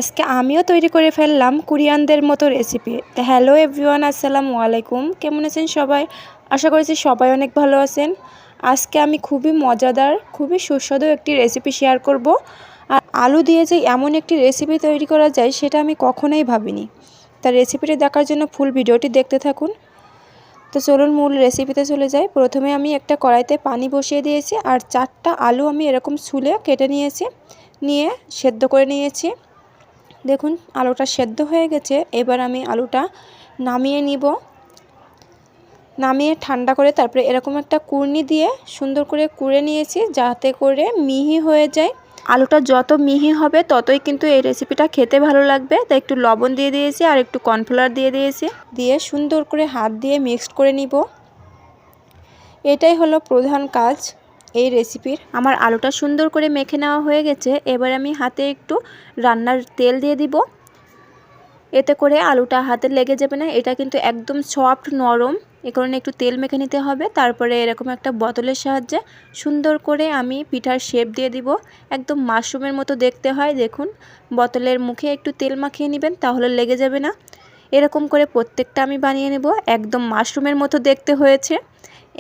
আজকে আমিও তৈরি করে ফেললাম কোরিয়ানদের মতো রেসিপি। তো হ্যালো এভরিওয়ান, আসসালামু আলাইকুম। কেমন আছেন সবাই? আশা করছি সবাই অনেক ভালো আছেন। আজকে আমি খুবই মজাদার, খুবই সুস্বাদু একটি রেসিপি শেয়ার করব। আর আলু দিয়ে যে এমন একটি রেসিপি তৈরি করা যায় সেটা আমি কখনোই ভাবিনি। তার রেসিপিটি দেখার জন্য ফুল ভিডিওটি দেখতে থাকুন। তো চলুন মূল রেসিপিতে চলে যাই। প্রথমে আমি একটা কড়াইতে পানি বসিয়ে দিয়েছি আর 4টা আলু আমি এরকম ছুলে কেটে নিয়ে সেদ্ধ করে নিয়েছি। দেখুন আলুটা সেদ্ধ হয়ে গেছে। এবার আমি আলুটা নামিয়ে নিব। নামিয়ে ঠান্ডা করে তারপরে এরকম একটা কুড়নি দিয়ে সুন্দর করে কুড়ে নিয়েছি, যাতে করে মিহি হয়ে যায়। আলুটা যত মিহি হবে ততই কিন্তু এই রেসিপিটা খেতে ভালো লাগবে। তাই একটু লবণ দিয়ে দিয়েছি আর একটু কর্নফ্লাওয়ার দিয়ে দিয়েছি, দিয়ে সুন্দর করে হাত দিয়ে মিক্সড করে নিব। এটাই হলো প্রধান কাজ এই রেসিপির। আমার আলুটা সুন্দর করে মেখে নেওয়া হয়ে গেছে। এবার আমি হাতে একটু রান্নার তেল দিয়ে দিব। এতে করে আলুটা হাতে লেগে যাবে না। এটা কিন্তু একদম সফট নরম, এ কারণে একটু তেল মেখে নিতে হবে। তারপরে এরকম একটা বোতলের সাহায্যে সুন্দর করে আমি পিঠার শেপ দিয়ে দিব। একদম মাশরুমের মতো দেখতে হয়। দেখুন বোতলের মুখে একটু তেল মাখিয়ে নেবেন, তাহলে লেগে যাবে না। এরকম করে প্রত্যেকটা আমি বানিয়ে নেব। একদম মাশরুমের মতো দেখতে হয়েছে।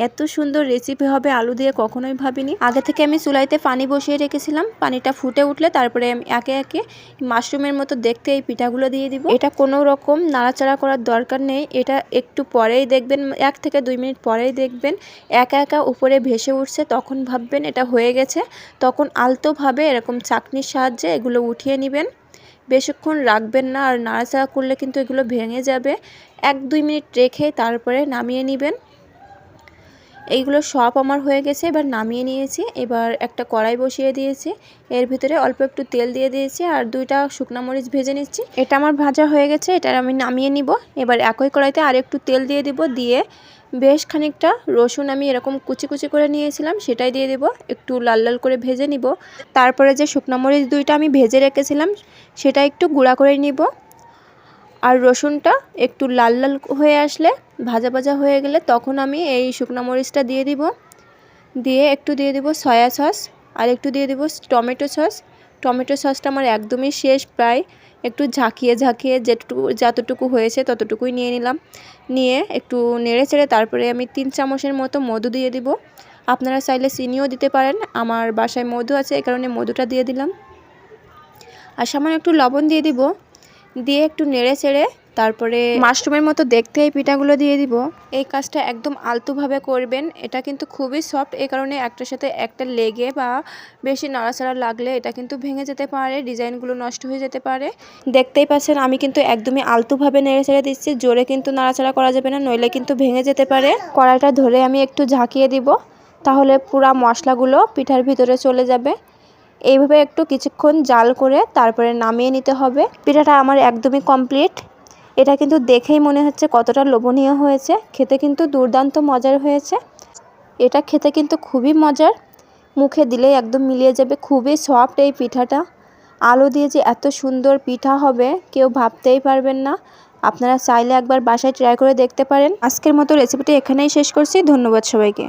এত সুন্দর রেসিপি হবে আলু দিয়ে কখনোই ভাবিনি। আগে থেকে আমি চুলাইতে পানি বসিয়ে রেখেছিলাম। পানিটা ফুটে উঠলে তারপরে আমি একে একে মাশরুমের মতো দেখতে এই পিঠাগুলো দিয়ে দিব। এটা কোনো রকম নাড়াচাড়া করার দরকার নেই। এটা একটু পরেই দেখবেন, 1 থেকে 2 মিনিট পরেই দেখবেন একা একা উপরে ভেসে উঠছে। তখন ভাববেন এটা হয়ে গেছে। তখন আলতোভাবে এরকম চাকনির সাহায্যে এগুলো উঠিয়ে নেবেন। বেশিক্ষণ রাখবেন না, আর নাড়াচাড়া করলে কিন্তু এগুলো ভেঙে যাবে। 1-2 মিনিট রেখে তারপরে নামিয়ে নেবেন। এইগুলো সব আমার হয়ে গেছে। এবার নামিয়ে নিয়েছি। এবার একটা কড়াই বসিয়ে দিয়েছি। এর ভিতরে অল্প একটু তেল দিয়ে দিয়েছি আর 2টা শুকনো মরিচ ভেজে নিচ্ছি। এটা আমার ভাজা হয়ে গেছে, এটা আমি নামিয়ে নিব। এবার একই কড়াইতে আর একটু তেল দিয়ে দিব। দিয়ে বেশ খানিকটা রসুন আমি এরকম কুচি কুচি করে নিয়েছিলাম, সেটাই দিয়ে দিব। একটু লাল লাল করে ভেজে নিব। তারপরে যে শুকনো মরিচ 2টা আমি ভেজে রেখেছিলাম সেটা একটু গুঁড়া করে নিব। আর রসুনটা একটু লাল লাল হয়ে আসলে, ভাজা ভাজা হয়ে গেলে, তখন আমি এই শুকনো মরিচটা দিয়ে দিব। দিয়ে একটু দিয়ে দিব সয়া সস আর একটু দিয়ে দিব টমেটো সস। টমেটো সসটা আমার একদমই শেষ, প্রায় একটু ঝাঁকিয়ে ঝাঁকিয়ে যতটুকু হয়েছে ততটুকুই নিয়ে নিলাম। নিয়ে একটু নেড়ে চেড়ে তারপরে আমি 3 চামচের মতো মধু দিয়ে দিব। আপনারা চাইলে চিনিও দিতে পারেন। আমার বাসায় মধু আছে, এই কারণে মধুটা দিয়ে দিলাম। আর সামান্য একটু লবণ দিয়ে দিব। দিয়ে একটু নেড়ে চেড়ে তারপরে মাশরুমের মতো দেখতে এই পিঠাগুলো দিয়ে দিব। এই কাজটা একদম আলতোভাবে করবেন। এটা কিন্তু খুবই সফট, এই কারণে একটার সাথে একটা লেগে বা বেশি নাড়াচাড়া লাগলে এটা কিন্তু ভেঙে যেতে পারে, ডিজাইনগুলো নষ্ট হয়ে যেতে পারে। দেখতেই পাচ্ছেন আমি কিন্তু একদমই আলতোভাবে নেড়ে চেড়ে দিচ্ছি। জোরে কিন্তু নাড়াচাড়া করা যাবে না, নইলে কিন্তু ভেঙে যেতে পারে। কড়াইটা ধরে আমি একটু ঝাঁকিয়ে দিব, তাহলে পুরা মশলাগুলো পিঠার ভিতরে চলে যাবে। এইভাবে একটু কিছুক্ষণ জাল করে তারপরে নামিয়ে নিতে হবে। পিঠাটা আমার একদমই কমপ্লিট। এটা কিন্তু দেখেই মনে হচ্ছে কতটা লোভনীয় হয়েছে। খেতে কিন্তু দুর্দান্ত মজার হয়েছে। এটা খেতে কিন্তু খুবই মজার, মুখে দিলেই একদম মিলিয়ে যাবে। খুবই সফট এই পিঠাটা। আলু দিয়ে যে এত সুন্দর পিঠা হবে কেউ ভাবতেই পারবেন না। আপনারা চাইলে একবার বাসায় ট্রাই করে দেখতে পারেন। আজকের মতো রেসিপিটি এখানেই শেষ করছি। ধন্যবাদ সবাইকে।